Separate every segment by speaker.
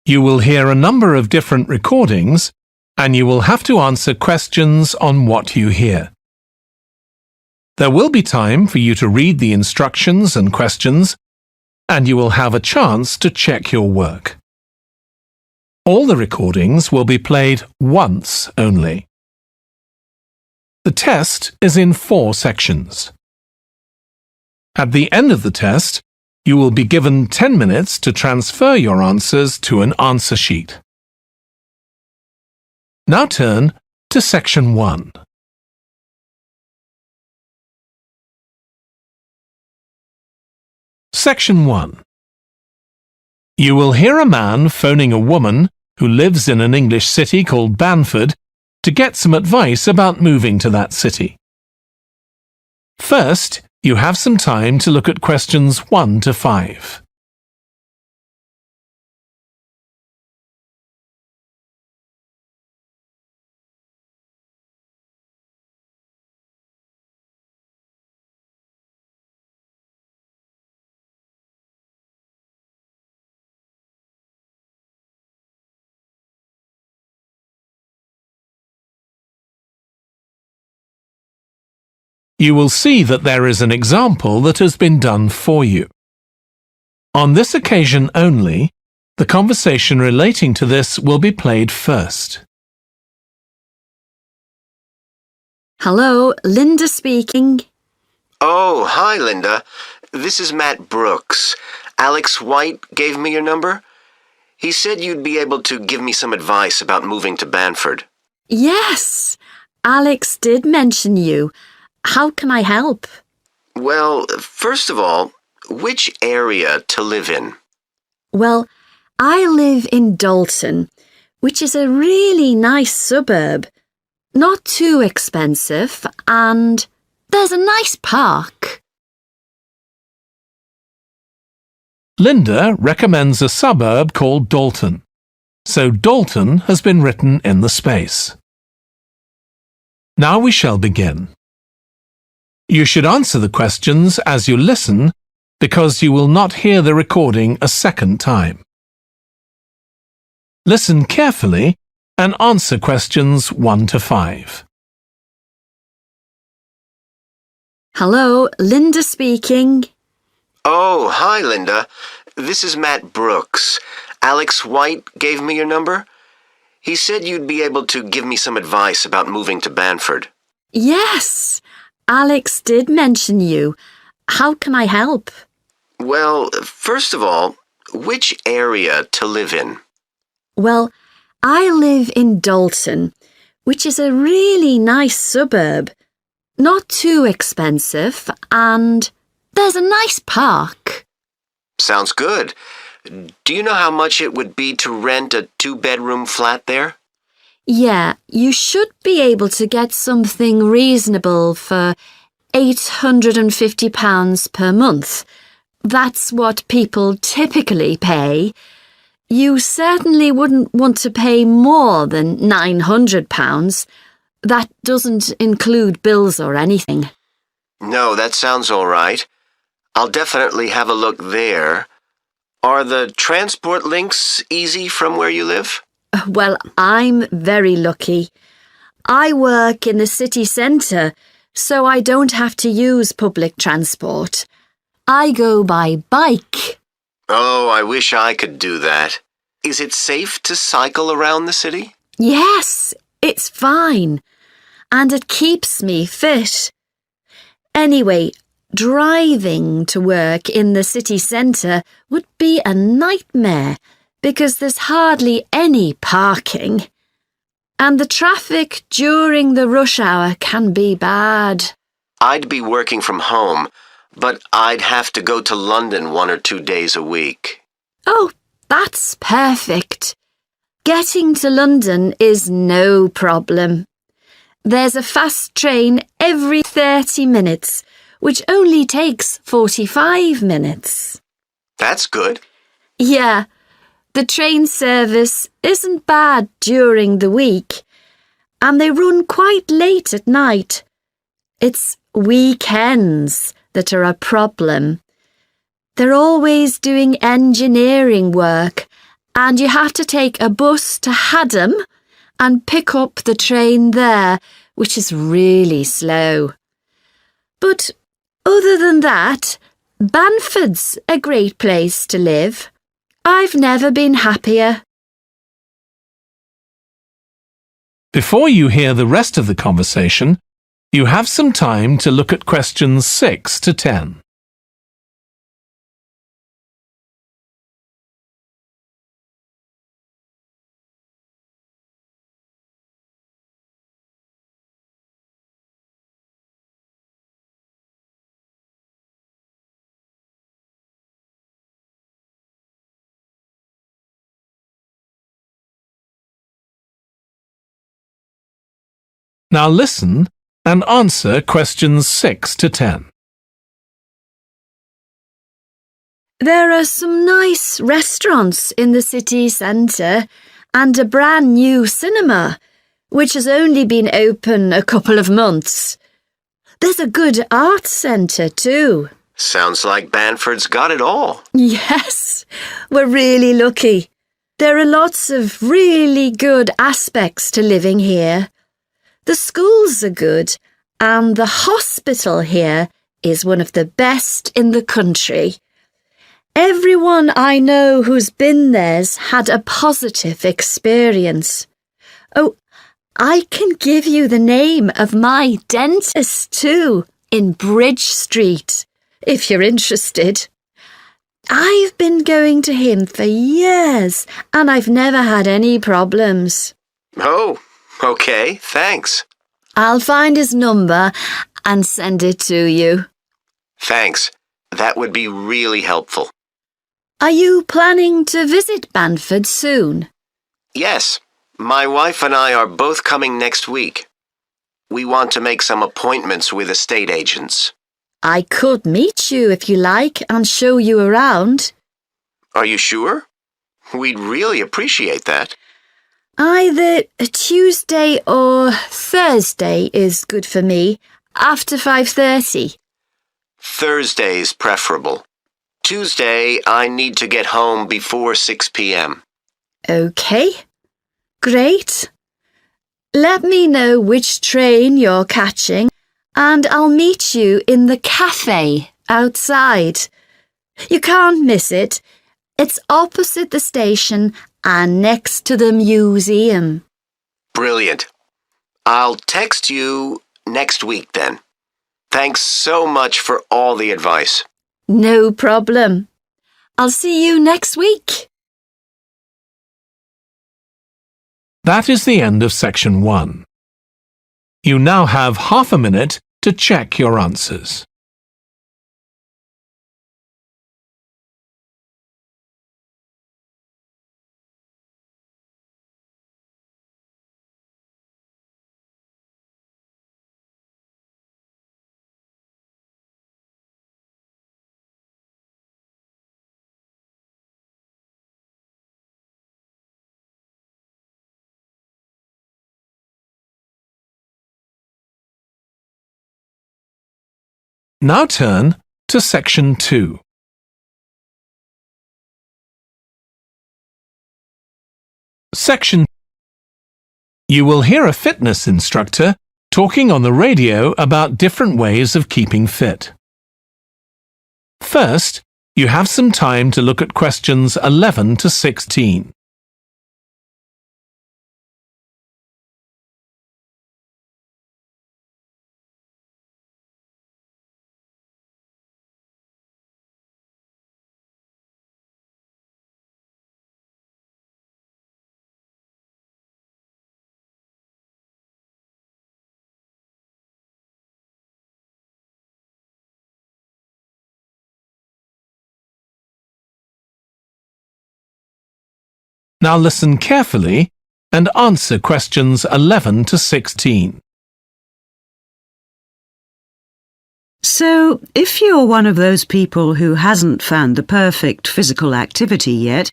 Speaker 1: You will hear a number of different recordings, and you will have to answer questions on what you hear. There will be time for you to read the instructions and questions, and you will have a chance to check your work. All the recordings will be played once only. The test is in 4 sections. At the end of the test, you will be given 10 minutes to transfer your answers to an answer sheet. Now turn to Section 1. Section 1. You will hear a man phoning a woman who lives in an English city called Bandford to get some advice about moving to that city. First, you have some time to look at questions 1 to 5. You will see that there is an example that has been done for you. On this occasion only, the conversation relating to this will be played first.
Speaker 2: Hello, Linda speaking.
Speaker 3: Oh, hi, Linda. This is Matt Brooks. Alex White gave me your number. He said you'd be able to give me some advice about moving to Bandford.
Speaker 2: Yes, Alex did mention you. How can I help?
Speaker 3: Well, first of all, which area to live in?
Speaker 2: Well, I live in Dalton, which is a really nice suburb. Not too expensive, and there's a nice park.
Speaker 1: Linda recommends a suburb called Dalton, so Dalton has been written in the space. Now we shall begin. You should answer the questions as you listen because you will not hear the recording a second time. Listen carefully and answer questions 1 to 5.
Speaker 2: Hello, Linda speaking.
Speaker 3: Oh, hi, Linda. This is Matt Brooks. Alex White gave me your number. He said you'd be able to give me some advice about moving to Bandford.
Speaker 2: Yes, Alex did mention you. How can I help?
Speaker 3: Well, first of all, which area to live in?
Speaker 2: Well, I live in Dalton, which is a really nice suburb. Not too expensive, and there's a nice park.
Speaker 3: Sounds good. Do you know how much it would be to rent a 2-bedroom flat there?
Speaker 2: Yeah, you should be able to get something reasonable for £850 per month. That's what people typically pay. You certainly wouldn't want to pay more than £900. That doesn't include bills or anything.
Speaker 3: No, that sounds all right. I'll definitely have a look there. Are the transport links easy from where you live?
Speaker 2: Well, I'm very lucky. I work in the city centre, so I don't have to use public transport. I go by bike.
Speaker 3: Oh, I wish I could do that. Is it safe to cycle around the city?
Speaker 2: Yes, it's fine. And it keeps me fit. Anyway, driving to work in the city centre would be a nightmare because there's hardly any parking. And the traffic during the rush hour can be bad.
Speaker 3: I'd be working from home, but I'd have to go to London 1 or 2 days a week.
Speaker 2: Oh, that's perfect. Getting to London is no problem. There's a fast train every 30 minutes, which only takes 45 minutes.
Speaker 3: That's good.
Speaker 2: Yeah, the train service isn't bad during the week, and they run quite late at night. It's weekends that are a problem. They're always doing engineering work, and you have to take a bus to Haddam and pick up the train there, which is really slow. But other than that, Bandford's a great place to live. I've never been happier.
Speaker 1: Before you hear the rest of the conversation, you have some time to look at questions 6 to 10. Now listen and answer questions 6 to 10.
Speaker 2: There are some nice restaurants in the city centre and a brand new cinema, which has only been open a couple of months. There's a good arts centre too.
Speaker 3: Sounds like Bandford's got it all.
Speaker 2: Yes, we're really lucky. There are lots of really good aspects to living here. The schools are good, and the hospital here is one of the best in the country. Everyone I know who's been there's had a positive experience. Oh, I can give you the name of my dentist too, in Bridge Street, if you're interested. I've been going to him for years, and I've never had any problems.
Speaker 3: Oh, okay, thanks.
Speaker 2: I'll find his number and send it to you.
Speaker 3: Thanks. That would be really helpful.
Speaker 2: Are you planning to visit Bandford soon?
Speaker 3: Yes, my wife and I are both coming next week. We want to make some appointments with estate agents.
Speaker 2: I could meet you if you like and show you around.
Speaker 3: Are you sure? We'd really appreciate that.
Speaker 2: Either a Tuesday or Thursday is good for me, after 5:30.
Speaker 3: Thursday's preferable. Tuesday, I need to get home before 6 p.m.
Speaker 2: OK. Great. Let me know which train you're catching and I'll meet you in the cafe outside. You can't miss it. It's opposite the station and next to the museum.
Speaker 3: Brilliant. I'll text you next week then. Thanks so much for all the advice.
Speaker 2: No problem. I'll see you next week.
Speaker 1: That is the end of section 1. You now have half a minute to check your answers. Now turn to section 2. Section 2. You will hear a fitness instructor talking on the radio about different ways of keeping fit. First, you have some time to look at questions 11 to 16. Now listen carefully and answer questions 11 to 16.
Speaker 4: So, if you're one of those people who hasn't found the perfect physical activity yet,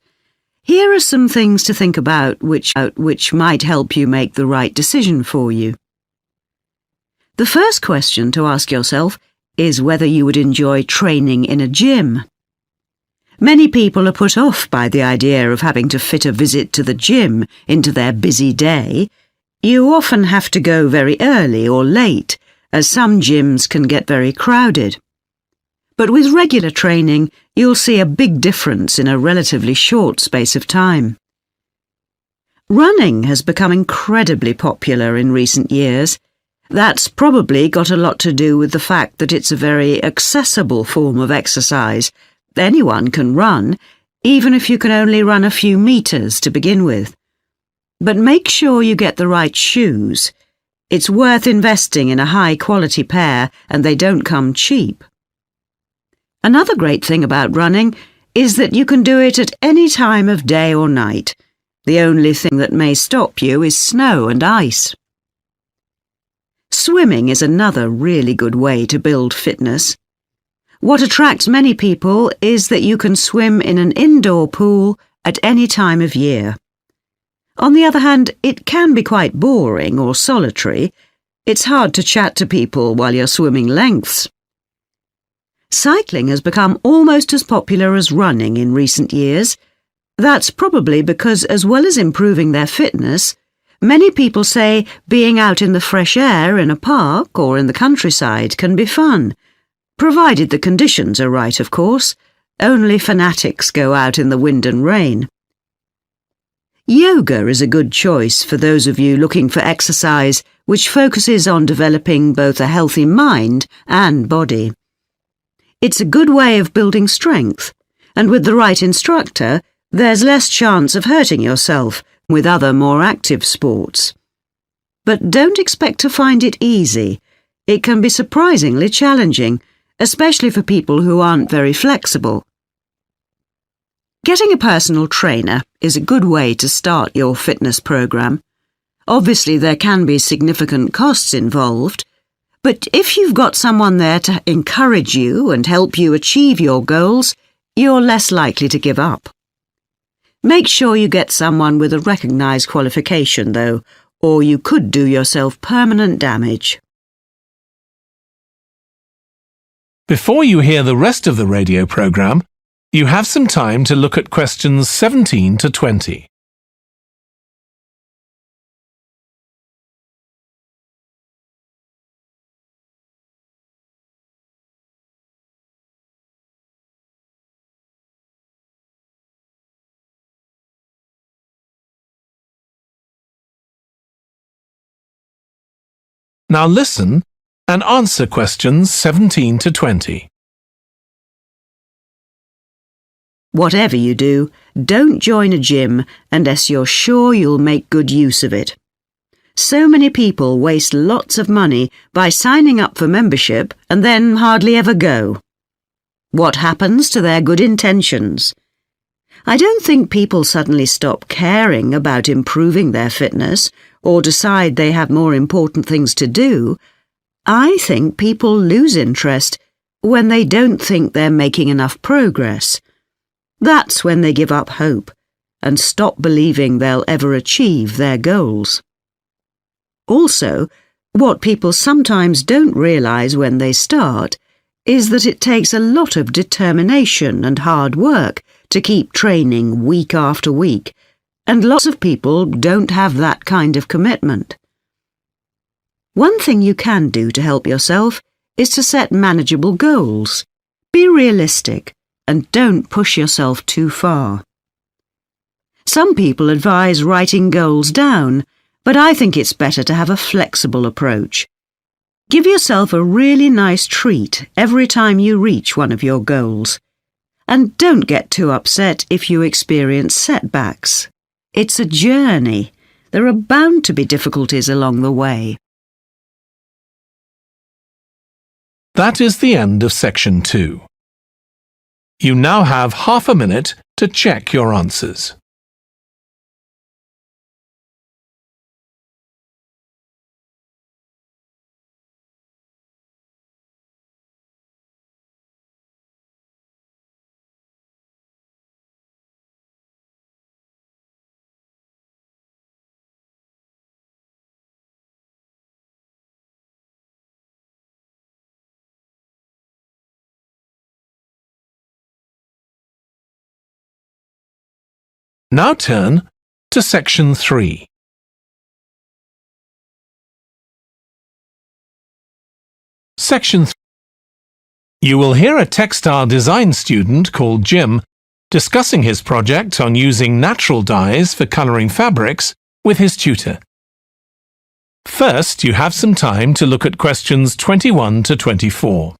Speaker 4: here are some things to think about which might help you make the right decision for you. The first question to ask yourself is whether you would enjoy training in a gym. Many people are put off by the idea of having to fit a visit to the gym into their busy day. You often have to go very early or late, as some gyms can get very crowded. But with regular training, you'll see a big difference in a relatively short space of time. Running has become incredibly popular in recent years. That's probably got a lot to do with the fact that it's a very accessible form of exercise. Anyone can run, even if you can only run a few meters to begin with. But make sure you get the right shoes. It's worth investing in a high-quality pair, and they don't come cheap. Another great thing about running is that you can do it at any time of day or night. The only thing that may stop you is snow and ice. Swimming is another really good way to build fitness. What attracts many people is that you can swim in an indoor pool at any time of year. On the other hand, it can be quite boring or solitary. It's hard to chat to people while you're swimming lengths. Cycling has become almost as popular as running in recent years. That's probably because, as well as improving their fitness, many people say being out in the fresh air in a park or in the countryside can be fun. Provided the conditions are right, of course. Only fanatics go out in the wind and rain. Yoga is a good choice for those of you looking for exercise which focuses on developing both a healthy mind and body. It's a good way of building strength, and with the right instructor, there's less chance of hurting yourself with other more active sports. But don't expect to find it easy. It can be surprisingly challenging, especially for people who aren't very flexible. Getting a personal trainer is a good way to start your fitness program. Obviously, there can be significant costs involved, but if you've got someone there to encourage you and help you achieve your goals, you're less likely to give up. Make sure you get someone with a recognised qualification, though, or you could do yourself permanent damage.
Speaker 1: Before you hear the rest of the radio program, you have some time to look at questions 17 to 20. Now listen and answer questions 17 to 20.
Speaker 4: Whatever you do, don't join a gym unless you're sure you'll make good use of it. So many people waste lots of money by signing up for membership and then hardly ever go. What happens to their good intentions? I don't think people suddenly stop caring about improving their fitness or decide they have more important things to do. I think people lose interest when they don't think they're making enough progress. That's when they give up hope and stop believing they'll ever achieve their goals. Also, what people sometimes don't realise when they start is that it takes a lot of determination and hard work to keep training week after week, and lots of people don't have that kind of commitment. One thing you can do to help yourself is to set manageable goals. Be realistic and don't push yourself too far. Some people advise writing goals down, but I think it's better to have a flexible approach. Give yourself a really nice treat every time you reach one of your goals. And don't get too upset if you experience setbacks. It's a journey. There are bound to be difficulties along the way.
Speaker 1: That is the end of section 2. You now have half a minute to check your answers. Now turn to Section 3. Section 3. You will hear a textile design student called Jim discussing his project on using natural dyes for colouring fabrics with his tutor. First, you have some time to look at questions 21 to 24.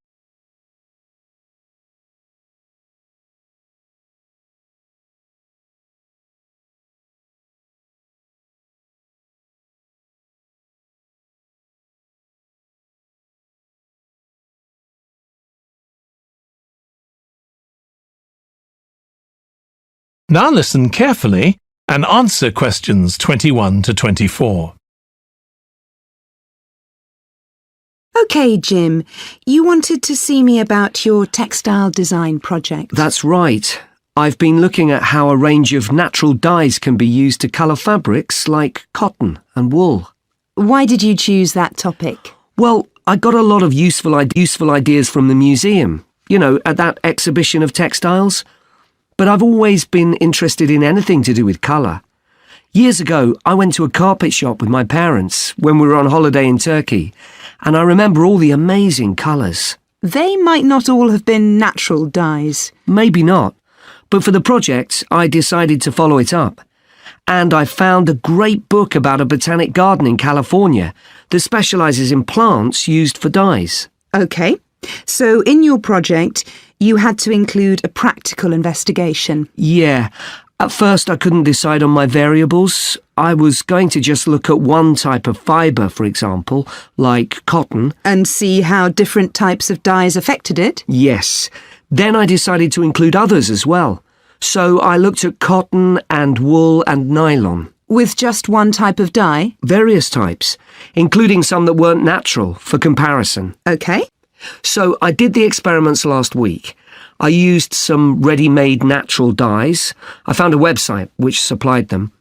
Speaker 1: Now listen carefully and answer questions 21 to 24.
Speaker 5: OK, Jim, you wanted to see me about your textile design project.
Speaker 6: That's right. I've been looking at how a range of natural dyes can be used to colour fabrics like cotton and wool.
Speaker 5: Why did you choose that topic?
Speaker 6: Well, I got a lot of useful ideas from the museum, at that exhibition of textiles. But I've always been interested in anything to do with colour. Years ago, I went to a carpet shop with my parents when we were on holiday in Turkey, and I remember all the amazing colours.
Speaker 5: They might not all have been natural dyes.
Speaker 6: Maybe not, but for the project, I decided to follow it up. And I found a great book about a botanic garden in California that specialises in plants used for dyes.
Speaker 5: OK, so in your project, you had to include a practical investigation.
Speaker 6: Yeah. At first I couldn't decide on my variables. I was going to just look at one type of fibre, for example, like cotton.
Speaker 5: And see how different types of dyes affected it?
Speaker 6: Yes. Then I decided to include others as well. So I looked at cotton and wool and nylon.
Speaker 5: With just one type of dye?
Speaker 6: Various types, including some that weren't natural, for comparison.
Speaker 5: OK.
Speaker 6: So I did the experiments last week. I used some ready-made natural dyes. I found a website which supplied them.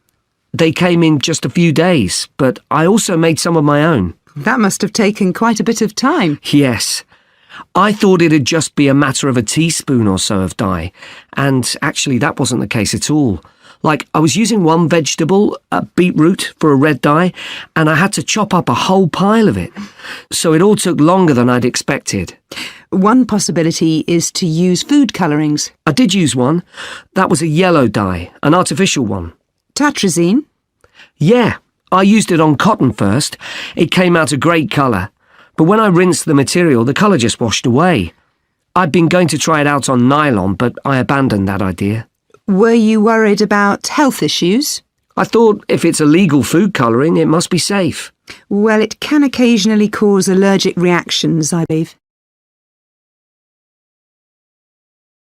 Speaker 6: They came in just a few days, but I also made some of my own.
Speaker 5: That must have taken quite a bit of time.
Speaker 6: Yes. I thought it'd just be a matter of a teaspoon or so of dye, and actually that wasn't the case at all. Like, I was using one vegetable, a beetroot, for a red dye, and I had to chop up a whole pile of it. So it all took longer than I'd expected.
Speaker 5: One possibility is to use food colourings.
Speaker 6: I did use one. That was a yellow dye, an artificial one.
Speaker 5: Tartrazine?
Speaker 6: Yeah, I used it on cotton first. It came out a great colour. But when I rinsed the material, the colour just washed away. I'd been going to try it out on nylon, but I abandoned that idea.
Speaker 5: Were you worried about health issues?
Speaker 6: I thought if it's a legal food colouring, it must be safe.
Speaker 5: Well, it can occasionally cause allergic reactions, I believe.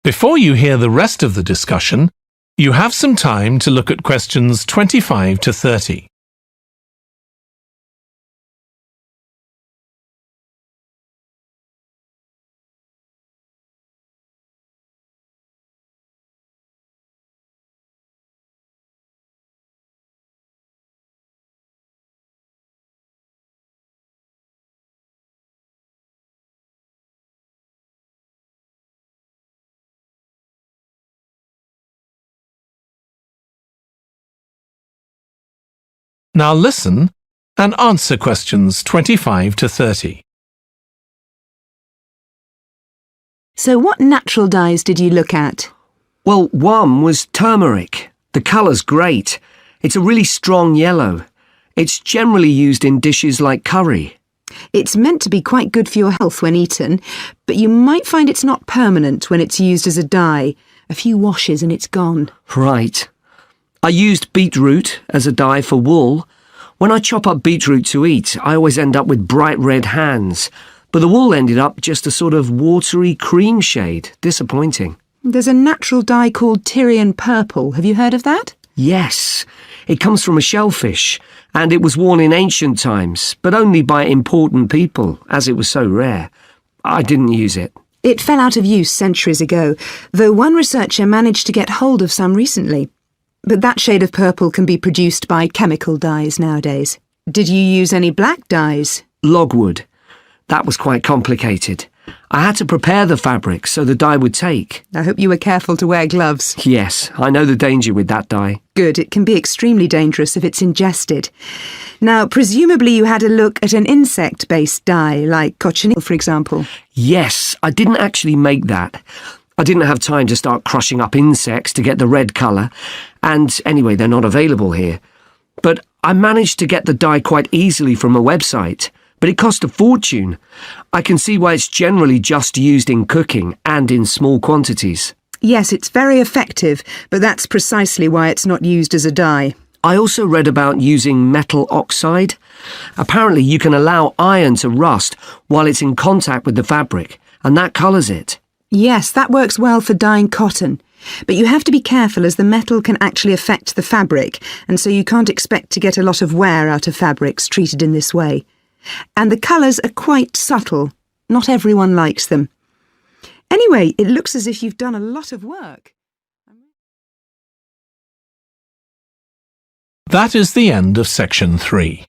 Speaker 1: Before you hear the rest of the discussion, you have some time to look at questions 25 to 30. Now listen and answer questions 25 to 30.
Speaker 5: So what natural dyes did you look at?
Speaker 6: Well, one was turmeric. The colour's great. It's a really strong yellow. It's generally used in dishes like curry.
Speaker 5: It's meant to be quite good for your health when eaten, but you might find it's not permanent when it's used as a dye. A few washes and it's gone.
Speaker 6: Right. I used beetroot as a dye for wool. When I chop up beetroot to eat, I always end up with bright red hands, but the wool ended up just a sort of watery cream shade. Disappointing.
Speaker 5: There's a natural dye called Tyrian purple. Have you heard of that?
Speaker 6: Yes. It comes from a shellfish, and it was worn in ancient times, but only by important people, as it was so rare. I didn't use it.
Speaker 5: It fell out of use centuries ago, though one researcher managed to get hold of some recently. But that shade of purple can be produced by chemical dyes nowadays. Did you use any black dyes?
Speaker 6: Logwood. That was quite complicated. I had to prepare the fabric so the dye would take.
Speaker 5: I hope you were careful to wear gloves.
Speaker 6: Yes, I know the danger with that dye.
Speaker 5: Good, it can be extremely dangerous if it's ingested. Now, presumably you had a look at an insect-based dye, like cochineal, for example.
Speaker 6: Yes, I didn't actually make that. I didn't have time to start crushing up insects to get the red colour, and anyway, they're not available here. But I managed to get the dye quite easily from a website, but it cost a fortune. I can see why it's generally just used in cooking and in small quantities.
Speaker 5: Yes, it's very effective, but that's precisely why it's not used as a dye.
Speaker 6: I also read about using metal oxide. Apparently you can allow iron to rust while it's in contact with the fabric, and that colours it.
Speaker 5: Yes, that works well for dyeing cotton. But you have to be careful as the metal can actually affect the fabric, and so you can't expect to get a lot of wear out of fabrics treated in this way. And the colours are quite subtle. Not everyone likes them. Anyway, it looks as if you've done a lot of work.
Speaker 1: That is the end of section 3.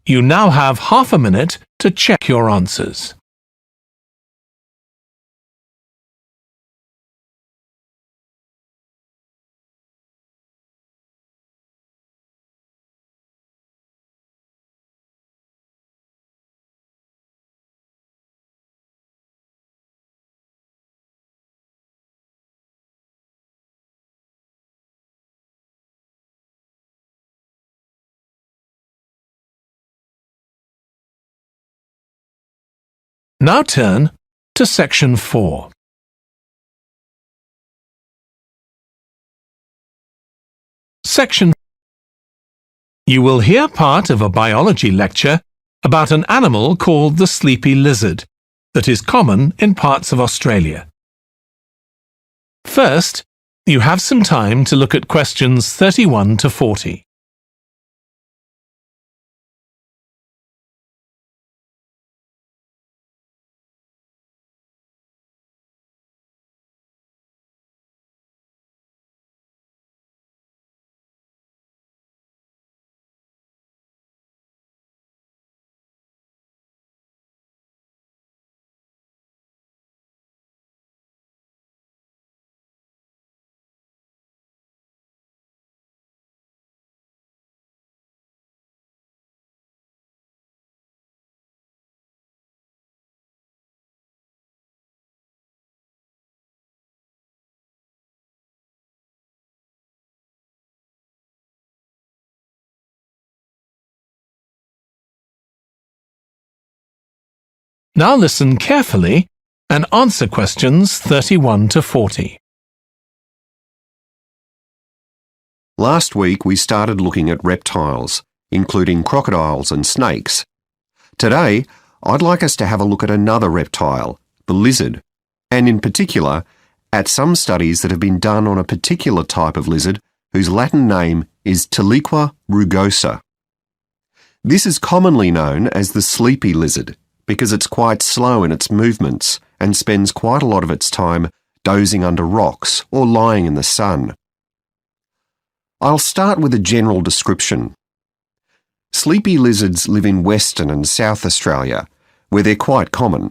Speaker 1: You now have half a minute to check your answers. Now turn to section 4. Section 4. You will hear part of a biology lecture about an animal called the sleepy lizard that is common in parts of Australia. First, you have some time to look at questions 31 to 40. Now listen carefully and answer questions 31 to 40.
Speaker 7: Last week we started looking at reptiles, including crocodiles and snakes. Today, I'd like us to have a look at another reptile, the lizard, and in particular, at some studies that have been done on a particular type of lizard whose Latin name is Tiliqua rugosa. This is commonly known as the sleepy lizard because it's quite slow in its movements and spends quite a lot of its time dozing under rocks or lying in the sun. I'll start with a general description. Sleepy lizards live in Western and South Australia, where they're quite common.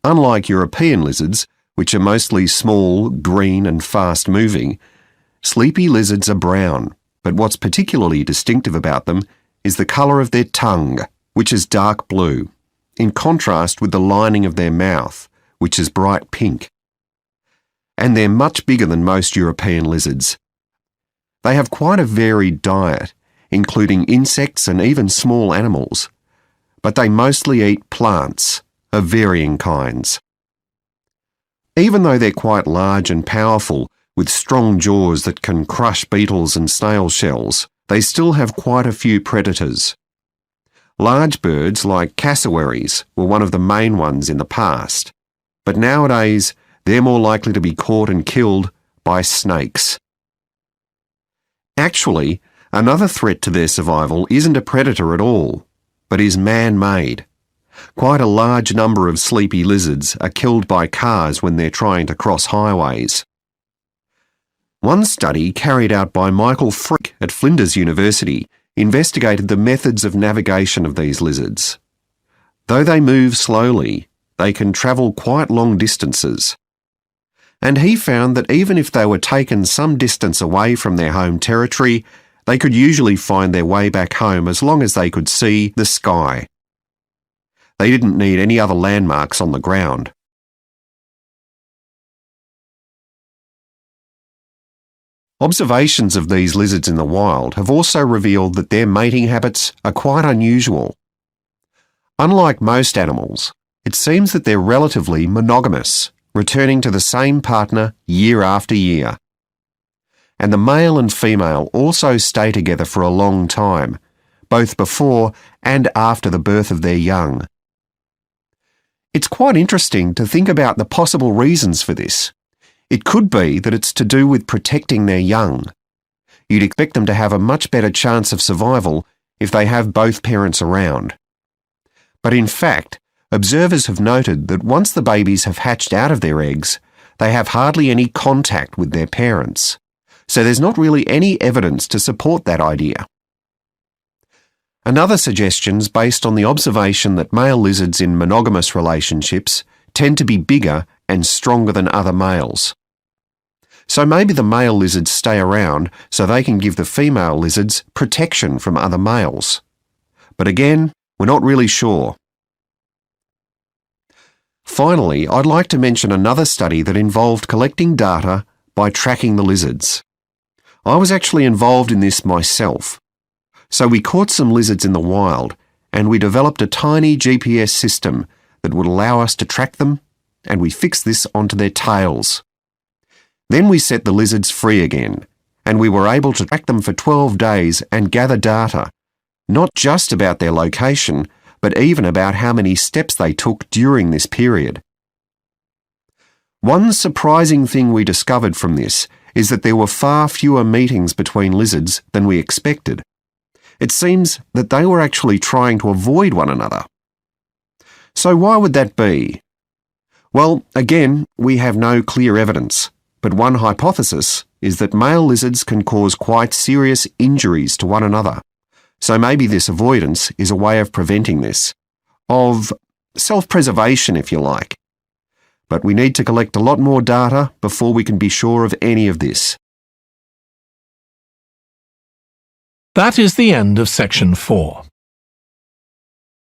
Speaker 7: Unlike European lizards, which are mostly small, green and fast-moving, sleepy lizards are brown, but what's particularly distinctive about them is the colour of their tongue, which is dark blue, in contrast with the lining of their mouth, which is bright pink. And they're much bigger than most European lizards. They have quite a varied diet, including insects and even small animals, but they mostly eat plants of varying kinds. Even though they're quite large and powerful, with strong jaws that can crush beetles and snail shells, they still have quite a few predators. Large birds like cassowaries were one of the main ones in the past, but nowadays they're more likely to be caught and killed by snakes. Actually, another threat to their survival isn't a predator at all, but is man-made. Quite a large number of sleepy lizards are killed by cars when they're trying to cross highways. One study carried out by Michael Frick at Flinders University investigated the methods of navigation of these lizards. Though they move slowly, they can travel quite long distances. And he found that even if they were taken some distance away from their home territory, they could usually find their way back home as long as they could see the sky. They didn't need any other landmarks on the ground. Observations of these lizards in the wild have also revealed that their mating habits are quite unusual. Unlike most animals, it seems that they're relatively monogamous, returning to the same partner year after year. And the male and female also stay together for a long time, both before and after the birth of their young. It's quite interesting to think about the possible reasons for this. It could be that it's to do with protecting their young. You'd expect them to have a much better chance of survival if they have both parents around. But in fact, observers have noted that once the babies have hatched out of their eggs, they have hardly any contact with their parents. So there's not really any evidence to support that idea. Another suggestion is based on the observation that male lizards in monogamous relationships tend to be bigger and stronger than other males. So maybe the male lizards stay around so they can give the female lizards protection from other males. But again, we're not really sure. Finally, I'd like to mention another study that involved collecting data by tracking the lizards. I was actually involved in this myself. So we caught some lizards in the wild and we developed a tiny GPS system that would allow us to track them, and we fixed this onto their tails. Then we set the lizards free again, and we were able to track them for 12 days and gather data, not just about their location, but even about how many steps they took during this period. One surprising thing we discovered from this is that there were far fewer meetings between lizards than we expected. It seems that they were actually trying to avoid one another. So why would that be? Well, again, we have no clear evidence, but one hypothesis is that male lizards can cause quite serious injuries to one another. So maybe this avoidance is a way of preventing this, of self-preservation if you like. But we need to collect a lot more data before we can be sure of any of this.
Speaker 1: That is the end of section 4.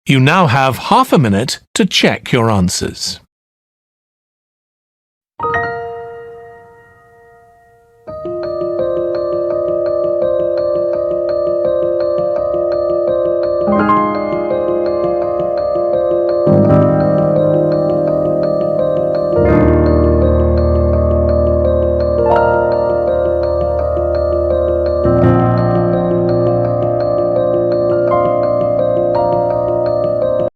Speaker 1: You now have half a minute to check your answers.